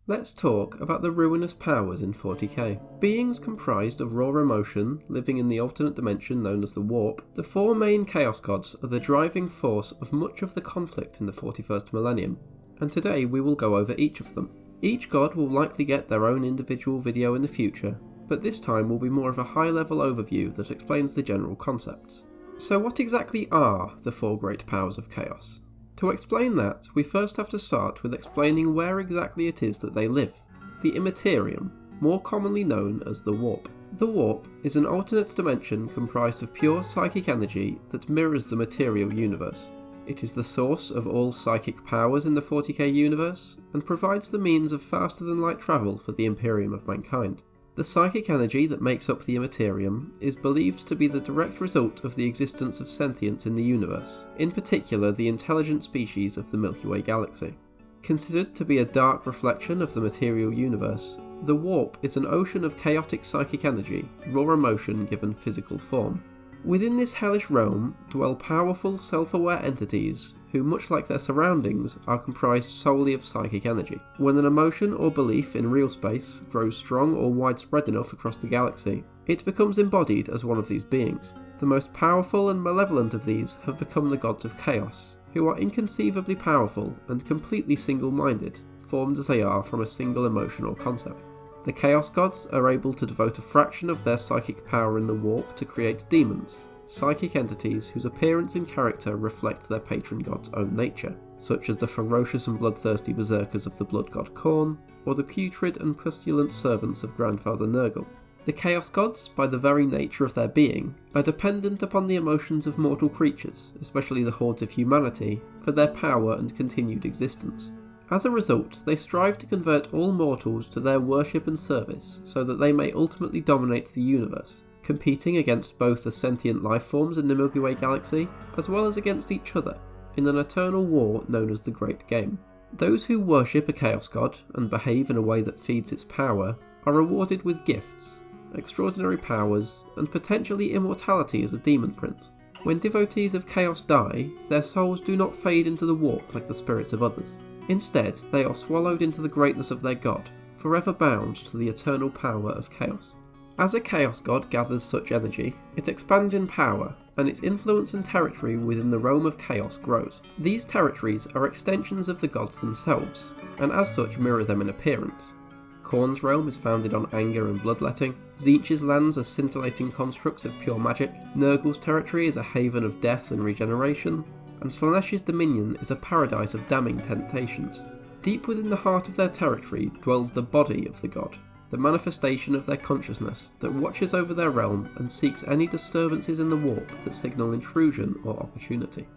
Let's talk about the ruinous powers in 40k. Beings comprised of raw emotion, living in the alternate dimension known as the Warp, the four main Chaos Gods are the driving force of much of the conflict in the 41st millennium, and today we will go over each of them. Each god will likely get their own individual video in the future, but this time will be more of a high-level overview that explains the general concepts. So what exactly are the four great powers of chaos? To explain that, we first have to start with explaining where exactly it is that they live. The Immaterium, more commonly known as the Warp. The Warp is an alternate dimension comprised of pure psychic energy that mirrors the material universe. It is the source of all psychic powers in the 40k universe, and provides the means of faster-than-light travel for the Imperium of mankind. The psychic energy that makes up the Immaterium is believed to be the direct result of the existence of sentience in the universe, in particular the intelligent species of the Milky Way galaxy. Considered to be a dark reflection of the material universe, the Warp is an ocean of chaotic psychic energy, raw emotion given physical form. Within this hellish realm dwell powerful, self-aware entities who, much like their surroundings, are comprised solely of psychic energy. When an emotion or belief in real space grows strong or widespread enough across the galaxy, it becomes embodied as one of these beings. The most powerful and malevolent of these have become the gods of chaos, who are inconceivably powerful and completely single-minded, formed as they are from a single emotion or concept. The Chaos Gods are able to devote a fraction of their psychic power in the Warp to create demons, psychic entities whose appearance and character reflect their patron god's own nature, such as the ferocious and bloodthirsty berserkers of the blood god Khorne, or the putrid and pestilent servants of Grandfather Nurgle. The Chaos Gods, by the very nature of their being, are dependent upon the emotions of mortal creatures, especially the hordes of humanity, for their power and continued existence. As a result, they strive to convert all mortals to their worship and service so that they may ultimately dominate the universe, competing against both the sentient life forms in the Milky Way galaxy, as well as against each other, in an eternal war known as the Great Game. Those who worship a Chaos God and behave in a way that feeds its power are rewarded with gifts, extraordinary powers, and potentially immortality as a demon prince. When devotees of Chaos die, their souls do not fade into the Warp like the spirits of others. Instead, they are swallowed into the greatness of their god, forever bound to the eternal power of chaos. As a Chaos God gathers such energy, it expands in power, and its influence and territory within the realm of chaos grows. These territories are extensions of the gods themselves, and as such mirror them in appearance. Khorne's realm is founded on anger and bloodletting, Tzeentch's lands are scintillating constructs of pure magic, Nurgle's territory is a haven of death and regeneration, and Slaanesh's dominion is a paradise of damning temptations. Deep within the heart of their territory dwells the body of the god, the manifestation of their consciousness that watches over their realm and seeks any disturbances in the Warp that signal intrusion or opportunity.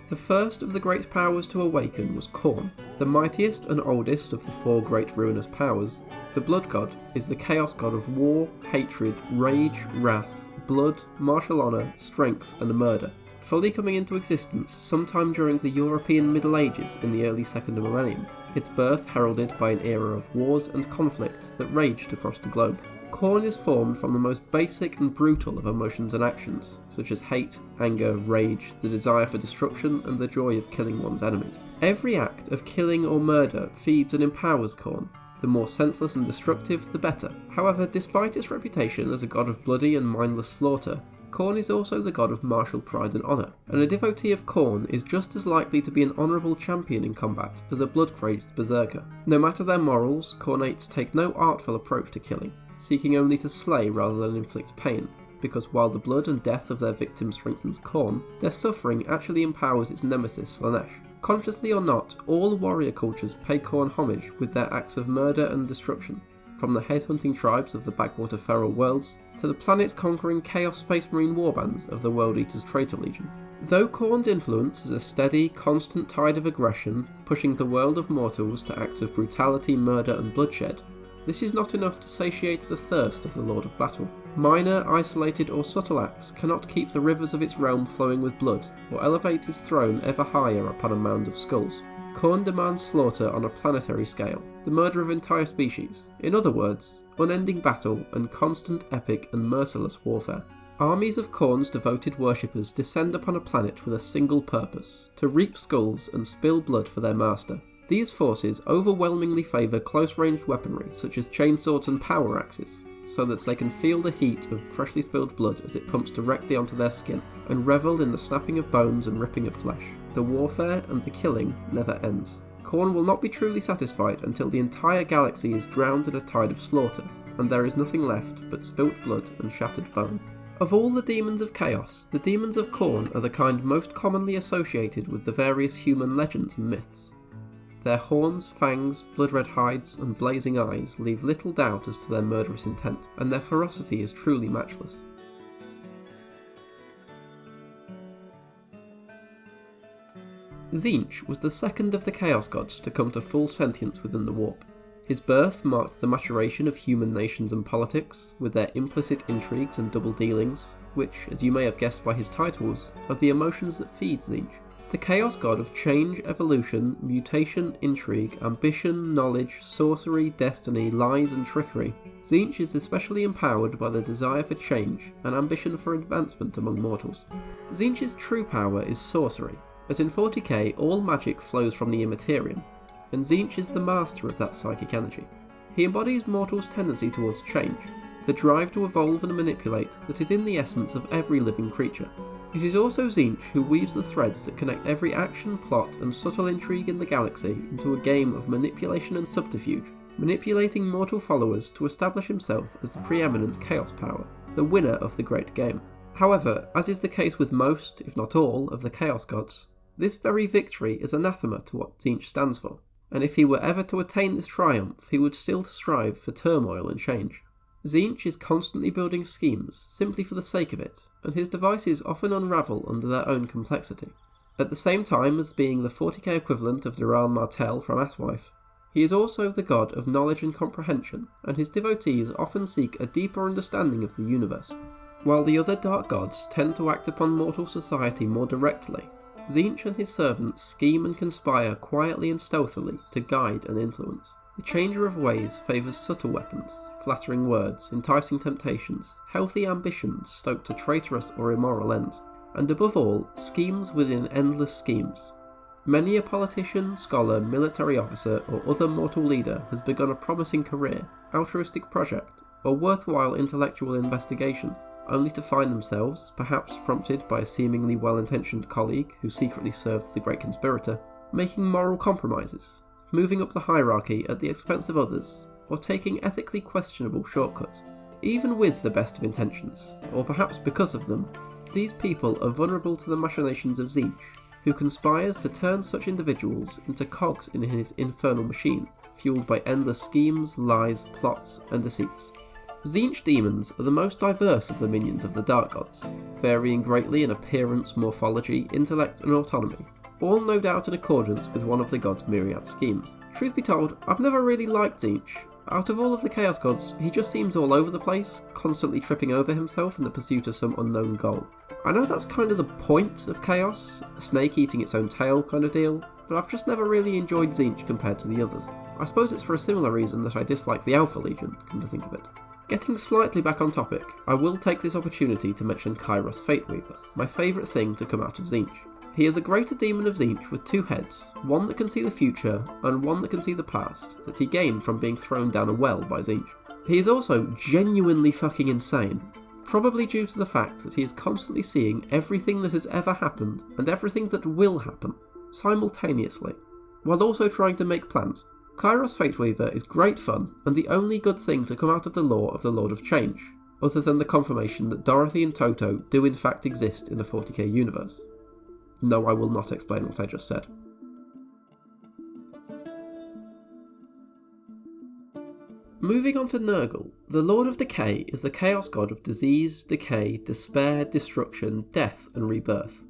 The first of the great powers to awaken was Khorne. The mightiest and oldest of the four great ruinous powers, the Blood God is the Chaos God of war, hatred, rage, wrath, blood, martial honour, strength and murder, fully coming into existence sometime during the European Middle Ages in the early second millennium, its birth heralded by an era of wars and conflict that raged across the globe. Khorne is formed from the most basic and brutal of emotions and actions, such as hate, anger, rage, the desire for destruction, and the joy of killing one's enemies. Every act of killing or murder feeds and empowers Khorne. The more senseless and destructive, the better. However, despite its reputation as a god of bloody and mindless slaughter, Khorne is also the god of martial pride and honour, and a devotee of Khorne is just as likely to be an honourable champion in combat as a blood-crazed berserker. No matter their morals, Khornates take no artful approach to killing, seeking only to slay rather than inflict pain, because while the blood and death of their victims strengthens Khorne, their suffering actually empowers its nemesis Slaanesh. Consciously or not, all warrior cultures pay Khorne homage with their acts of murder and destruction, from the headhunting tribes of the backwater feral worlds to the planet-conquering chaos spacemarine warbands of the World Eaters Traitor Legion. Though Khorne's influence is a steady, constant tide of aggression, pushing the world of mortals to acts of brutality, murder and bloodshed, this is not enough to satiate the thirst of the Lord of Battle. Minor, isolated or subtle acts cannot keep the rivers of its realm flowing with blood, or elevate his throne ever higher upon a mound of skulls. Khorne demands slaughter on a planetary scale, the murder of entire species. In other words, unending battle and constant epic and merciless warfare. Armies of Khorne's devoted worshippers descend upon a planet with a single purpose, to reap skulls and spill blood for their master. These forces overwhelmingly favour close-ranged weaponry such as chainswords and power axes, so that they can feel the heat of freshly spilled blood as it pumps directly onto their skin, and revel in the snapping of bones and ripping of flesh. The warfare and the killing never ends. Khorne will not be truly satisfied until the entire galaxy is drowned in a tide of slaughter, and there is nothing left but spilt blood and shattered bone. Of all the demons of chaos, the demons of Khorne are the kind most commonly associated with the various human legends and myths. Their horns, fangs, blood-red hides, and blazing eyes leave little doubt as to their murderous intent, and their ferocity is truly matchless. Tzeentch was the second of the Chaos Gods to come to full sentience within the Warp. His birth marked the maturation of human nations and politics, with their implicit intrigues and double dealings, which, as you may have guessed by his titles, are the emotions that feed Tzeentch. The Chaos God of change, evolution, mutation, intrigue, ambition, knowledge, sorcery, destiny, lies and trickery, Tzeentch is especially empowered by the desire for change and ambition for advancement among mortals. Tzeentch's true power is sorcery, as in 40k all magic flows from the Immaterium, and Tzeentch is the master of that psychic energy. He embodies mortals' tendency towards change, the drive to evolve and manipulate that is in the essence of every living creature. It is also Tzeentch who weaves the threads that connect every action, plot and subtle intrigue in the galaxy into a game of manipulation and subterfuge, manipulating mortal followers to establish himself as the preeminent chaos power, the winner of the great game. However, as is the case with most, if not all, of the Chaos Gods, this very victory is anathema to what Tzeentch stands for, and if he were ever to attain this triumph, he would still strive for turmoil and change. Tzeentch is constantly building schemes simply for the sake of it, and his devices often unravel under their own complexity. At the same time as being the 40k equivalent of Duran Martel from Asswife, he is also the god of knowledge and comprehension, and his devotees often seek a deeper understanding of the universe. While the other dark gods tend to act upon mortal society more directly, Tzeentch and his servants scheme and conspire quietly and stealthily to guide and influence. The Changer of Ways favours subtle weapons, flattering words, enticing temptations, healthy ambitions stoked to traitorous or immoral ends, and above all, schemes within endless schemes. Many a politician, scholar, military officer or other mortal leader has begun a promising career, altruistic project, or worthwhile intellectual investigation, only to find themselves, perhaps prompted by a seemingly well-intentioned colleague who secretly served the great conspirator, making moral compromises, moving up the hierarchy at the expense of others, or taking ethically questionable shortcuts. Even with the best of intentions, or perhaps because of them, these people are vulnerable to the machinations of Tzeentch, who conspires to turn such individuals into cogs in his infernal machine, fueled by endless schemes, lies, plots, and deceits. Tzeentch demons are the most diverse of the minions of the Dark Gods, varying greatly in appearance, morphology, intellect, and autonomy, all no doubt in accordance with one of the god's myriad schemes. Truth be told, I've never really liked Tzeentch. Out of all of the Chaos Gods, he just seems all over the place, constantly tripping over himself in the pursuit of some unknown goal. I know that's kind of the point of Chaos, a snake eating its own tail kind of deal, but I've just never really enjoyed Tzeentch compared to the others. I suppose it's for a similar reason that I dislike the Alpha Legion, come to think of it. Getting slightly back on topic, I will take this opportunity to mention Kairos Fateweaver, my favourite thing to come out of Tzeentch. He is a greater demon of Tzeentch with two heads, one that can see the future and one that can see the past, that he gained from being thrown down a well by Tzeentch. He is also genuinely fucking insane, probably due to the fact that he is constantly seeing everything that has ever happened and everything that will happen, simultaneously, while also trying to make plans. Kairos Fateweaver is great fun and the only good thing to come out of the lore of the Lord of Change, other than the confirmation that Dorothy and Toto do in fact exist in the 40k universe. No, I will not explain what I just said. Moving on to Nurgle, the Lord of Decay is the Chaos God of disease, decay, despair, destruction, death and rebirth.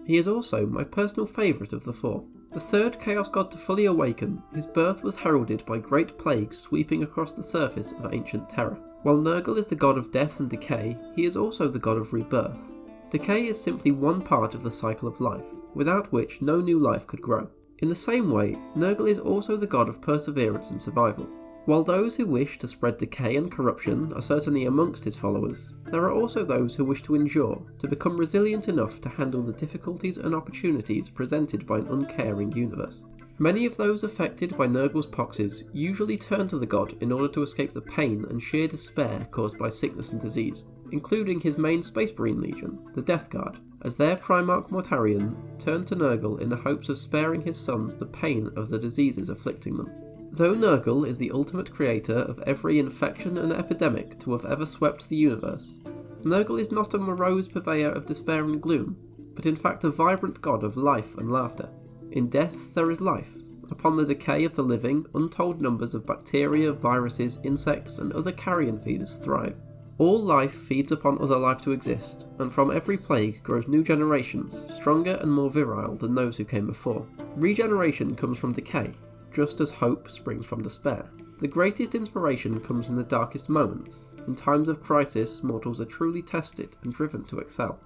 He is also my personal favourite of the four. The third Chaos God to fully awaken, his birth was heralded by great plagues sweeping across the surface of ancient terror. While Nurgle is the god of death and decay, he is also the god of rebirth. Decay is simply one part of the cycle of life, without which no new life could grow. In the same way, Nurgle is also the god of perseverance and survival. While those who wish to spread decay and corruption are certainly amongst his followers, there are also those who wish to endure, to become resilient enough to handle the difficulties and opportunities presented by an uncaring universe. Many of those affected by Nurgle's poxes usually turn to the god in order to escape the pain and sheer despair caused by sickness and disease, including his main spacemarine legion, the Death Guard, as their primarch Mortarion turned to Nurgle in the hopes of sparing his sons the pain of the diseases afflicting them. Though Nurgle is the ultimate creator of every infection and epidemic to have ever swept the universe, Nurgle is not a morose purveyor of despair and gloom, but in fact a vibrant god of life and laughter. In death there is life. Upon the decay of the living, untold numbers of bacteria, viruses, insects, and other carrion feeders thrive. All life feeds upon other life to exist, and from every plague grows new generations, stronger and more virile than those who came before. Regeneration comes from decay, just as hope springs from despair. The greatest inspiration comes in the darkest moments. In times of crisis, mortals are truly tested and driven to excel.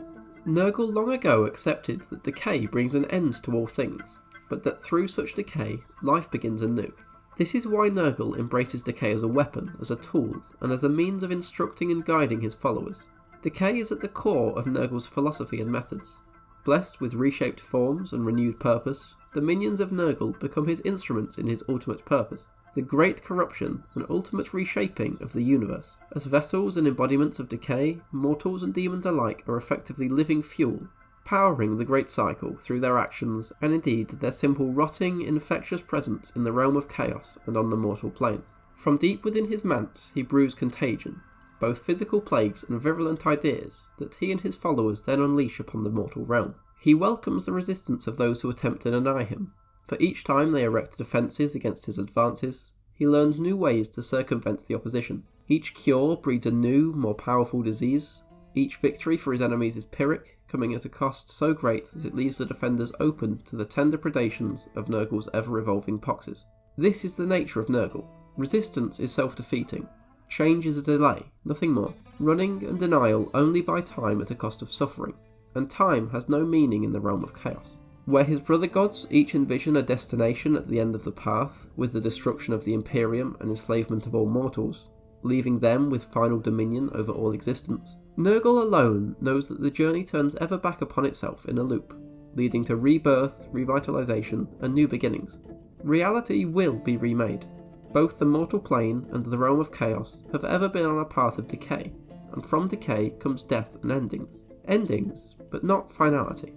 Nurgle long ago accepted that decay brings an end to all things, but that through such decay, life begins anew. This is why Nurgle embraces decay as a weapon, as a tool, and as a means of instructing and guiding his followers. Decay is at the core of Nurgle's philosophy and methods. Blessed with reshaped forms and renewed purpose, the minions of Nurgle become his instruments in his ultimate purpose, the great corruption and ultimate reshaping of the universe. As vessels and embodiments of decay, mortals and demons alike are effectively living fuel, powering the great cycle through their actions and indeed their simple rotting, infectious presence in the realm of chaos and on the mortal plane. From deep within his manse he brews contagion, both physical plagues and virulent ideas that he and his followers then unleash upon the mortal realm. He welcomes the resistance of those who attempt to deny him. For each time they erect defences against his advances, he learns new ways to circumvent the opposition. Each cure breeds a new, more powerful disease. Each victory for his enemies is Pyrrhic, coming at a cost so great that it leaves the defenders open to the tender predations of Nurgle's ever-evolving poxes. This is the nature of Nurgle. Resistance is self-defeating. Change is a delay, nothing more. Running and denial only buy time at a cost of suffering, and time has no meaning in the realm of chaos. Where his brother gods each envision a destination at the end of the path, with the destruction of the Imperium and enslavement of all mortals, leaving them with final dominion over all existence, Nurgle alone knows that the journey turns ever back upon itself in a loop, leading to rebirth, revitalization, and new beginnings. Reality will be remade. Both the mortal plane and the realm of chaos have ever been on a path of decay, and from decay comes death and endings. Endings, but not finality.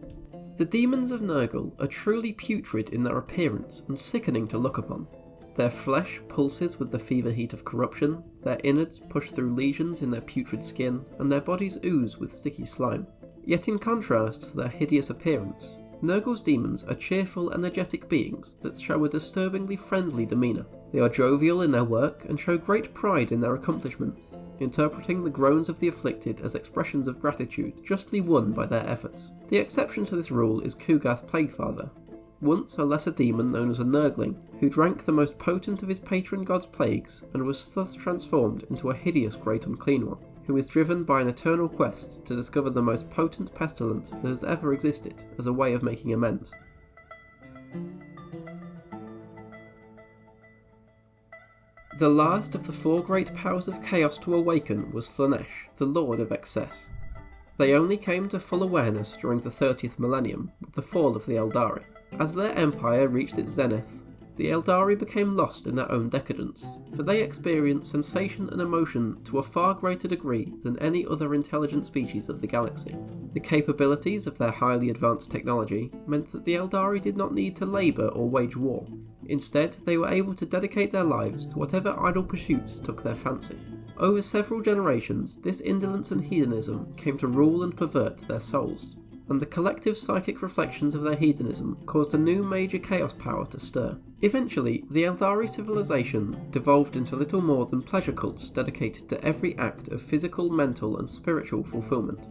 The demons of Nurgle are truly putrid in their appearance and sickening to look upon. Their flesh pulses with the fever heat of corruption, their innards push through lesions in their putrid skin, and their bodies ooze with sticky slime. Yet in contrast to their hideous appearance, Nurgle's demons are cheerful, energetic beings that show a disturbingly friendly demeanour. They are jovial in their work and show great pride in their accomplishments, interpreting the groans of the afflicted as expressions of gratitude justly won by their efforts. The exception to this rule is Kugath Plaguefather, once a lesser demon known as a Nurgling, who drank the most potent of his patron god's plagues and was thus transformed into a hideous great unclean one, who is driven by an eternal quest to discover the most potent pestilence that has ever existed as a way of making amends. The last of the four great powers of chaos to awaken was Slaanesh, the Lord of Excess. They only came to full awareness during the 30th millennium with the fall of the Eldari. As their empire reached its zenith, the Eldari became lost in their own decadence, for they experienced sensation and emotion to a far greater degree than any other intelligent species of the galaxy. The capabilities of their highly advanced technology meant that the Eldari did not need to labour or wage war. Instead, they were able to dedicate their lives to whatever idle pursuits took their fancy. Over several generations, this indolence and hedonism came to rule and pervert their souls, and the collective psychic reflections of their hedonism caused a new major chaos power to stir. Eventually, the Eldari civilization devolved into little more than pleasure cults dedicated to every act of physical, mental, and spiritual fulfillment.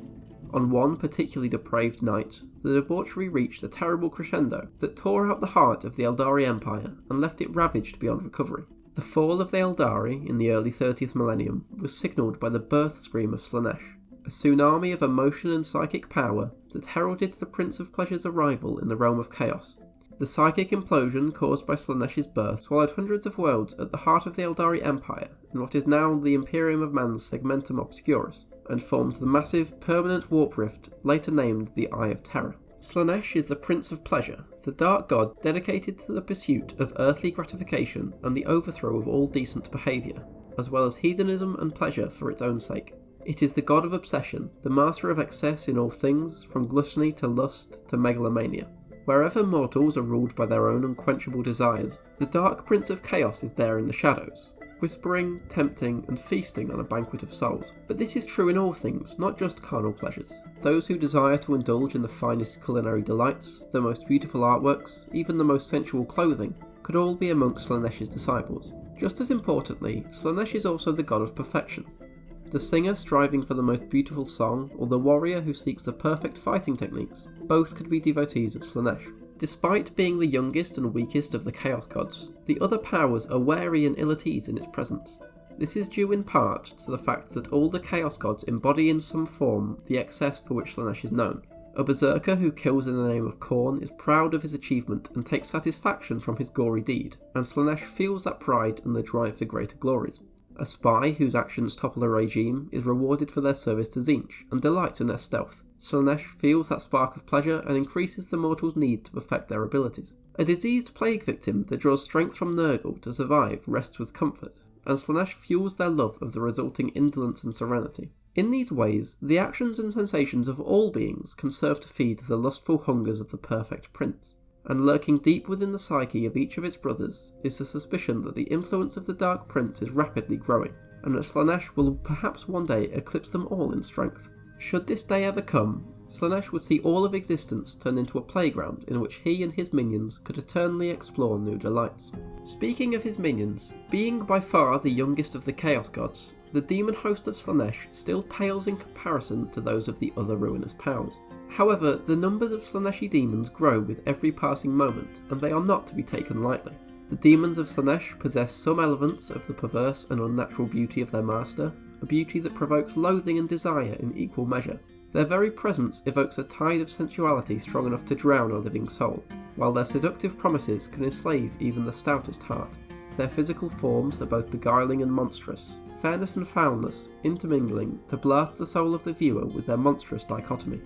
On one particularly depraved night, the debauchery reached a terrible crescendo that tore out the heart of the Eldari Empire and left it ravaged beyond recovery. The fall of the Eldari in the early 30th millennium was signalled by the birth scream of Slaanesh, a tsunami of emotion and psychic power that heralded the Prince of Pleasure's arrival in the realm of chaos. The psychic implosion caused by Slaanesh's birth swallowed hundreds of worlds at the heart of the Eldari Empire in what is now the Imperium of Man's Segmentum Obscurus, and formed the massive, permanent warp rift later named the Eye of Terror. Slaanesh is the Prince of Pleasure, the dark god dedicated to the pursuit of earthly gratification and the overthrow of all decent behaviour, as well as hedonism and pleasure for its own sake. It is the god of obsession, the master of excess in all things, from gluttony to lust to megalomania. Wherever mortals are ruled by their own unquenchable desires, the Dark Prince of Chaos is there in the shadows, whispering, tempting, and feasting on a banquet of souls. But this is true in all things, not just carnal pleasures. Those who desire to indulge in the finest culinary delights, the most beautiful artworks, even the most sensual clothing, could all be amongst Slaanesh's disciples. Just as importantly, Slaanesh is also the god of perfection. The singer striving for the most beautiful song, or the warrior who seeks the perfect fighting techniques, both could be devotees of Slaanesh. Despite being the youngest and weakest of the Chaos Gods, the other powers are wary and ill at ease in its presence. This is due in part to the fact that all the Chaos Gods embody in some form the excess for which Slaanesh is known. A berserker who kills in the name of Khorne is proud of his achievement and takes satisfaction from his gory deed, and Slaanesh feels that pride and the drive for greater glories. A spy whose actions topple a regime is rewarded for their service to Tzeentch and delights in their stealth. Slaanesh feels that spark of pleasure and increases the mortals' need to perfect their abilities. A diseased plague victim that draws strength from Nurgle to survive rests with comfort, and Slaanesh fuels their love of the resulting indolence and serenity. In these ways, the actions and sensations of all beings can serve to feed the lustful hungers of the perfect prince. And lurking deep within the psyche of each of its brothers is the suspicion that the influence of the Dark Prince is rapidly growing, and that Slaanesh will perhaps one day eclipse them all in strength. Should this day ever come, Slaanesh would see all of existence turn into a playground in which he and his minions could eternally explore new delights. Speaking of his minions, being by far the youngest of the Chaos Gods, the demon host of Slaanesh still pales in comparison to those of the other ruinous powers. However, the numbers of Slaaneshi demons grow with every passing moment, and they are not to be taken lightly. The demons of Slaanesh possess some elements of the perverse and unnatural beauty of their master, a beauty that provokes loathing and desire in equal measure. Their very presence evokes a tide of sensuality strong enough to drown a living soul, while their seductive promises can enslave even the stoutest heart. Their physical forms are both beguiling and monstrous, fairness and foulness intermingling to blast the soul of the viewer with their monstrous dichotomy.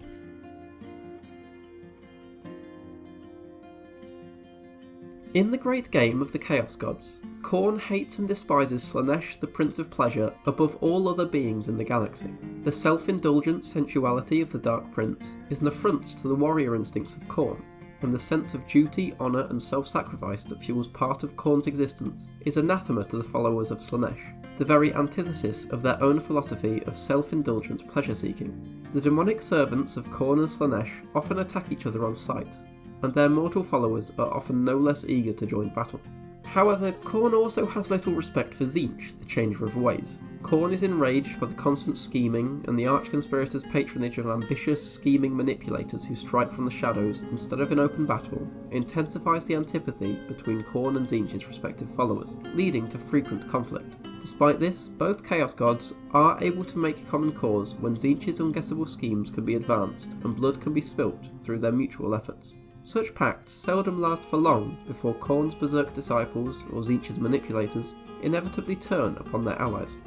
In the great game of the Chaos Gods, Khorne hates and despises Slaanesh, the Prince of Pleasure, above all other beings in the galaxy. The self-indulgent sensuality of the Dark Prince is an affront to the warrior instincts of Khorne, and the sense of duty, honour and self-sacrifice that fuels part of Khorne's existence is anathema to the followers of Slaanesh, the very antithesis of their own philosophy of self-indulgent pleasure-seeking. The demonic servants of Khorne and Slaanesh often attack each other on sight, and their mortal followers are often no less eager to join battle. However, Khorne also has little respect for Tzeentch, the Changer of Ways. Khorne is enraged by the constant scheming and the arch-conspirators' patronage of ambitious, scheming manipulators who strike from the shadows instead of in open battle, intensifies the antipathy between Khorne and Tzeentch's respective followers, leading to frequent conflict. Despite this, both Chaos Gods are able to make common cause when Tzeentch's unguessable schemes can be advanced and blood can be spilt through their mutual efforts. Such pacts seldom last for long before Khorne's berserk disciples, or Tzeentch's manipulators, inevitably turn upon their allies.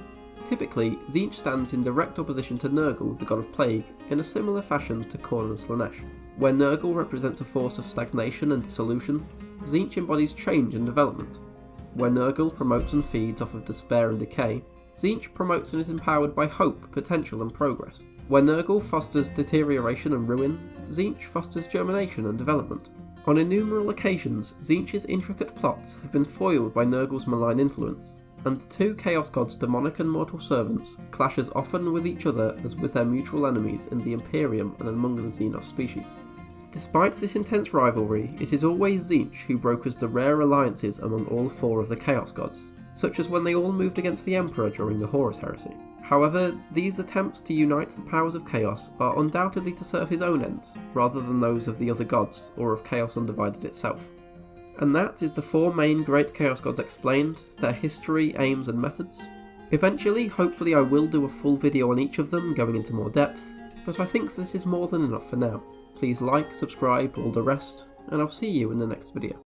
Typically, Tzeentch stands in direct opposition to Nurgle, the god of plague, in a similar fashion to Khorne and Slaanesh. Where Nurgle represents a force of stagnation and dissolution, Tzeentch embodies change and development. Where Nurgle promotes and feeds off of despair and decay, Tzeentch promotes and is empowered by hope, potential and progress. Where Nurgle fosters deterioration and ruin, Tzeentch fosters germination and development. On innumerable occasions, Tzeentch's intricate plots have been foiled by Nurgle's malign influence, and the two Chaos Gods' demonic and mortal servants clash as often with each other as with their mutual enemies in the Imperium and among the Xenos species. Despite this intense rivalry, it is always Tzeentch who brokers the rare alliances among all four of the Chaos Gods, such as when they all moved against the Emperor during the Horus Heresy. However, these attempts to unite the powers of Chaos are undoubtedly to serve his own ends, rather than those of the other gods, or of Chaos Undivided itself. And that is the four main great Chaos Gods explained, their history, aims and methods. Eventually, hopefully I will do a full video on each of them, going into more depth, but I think this is more than enough for now. Please like, subscribe, all the rest, and I'll see you in the next video.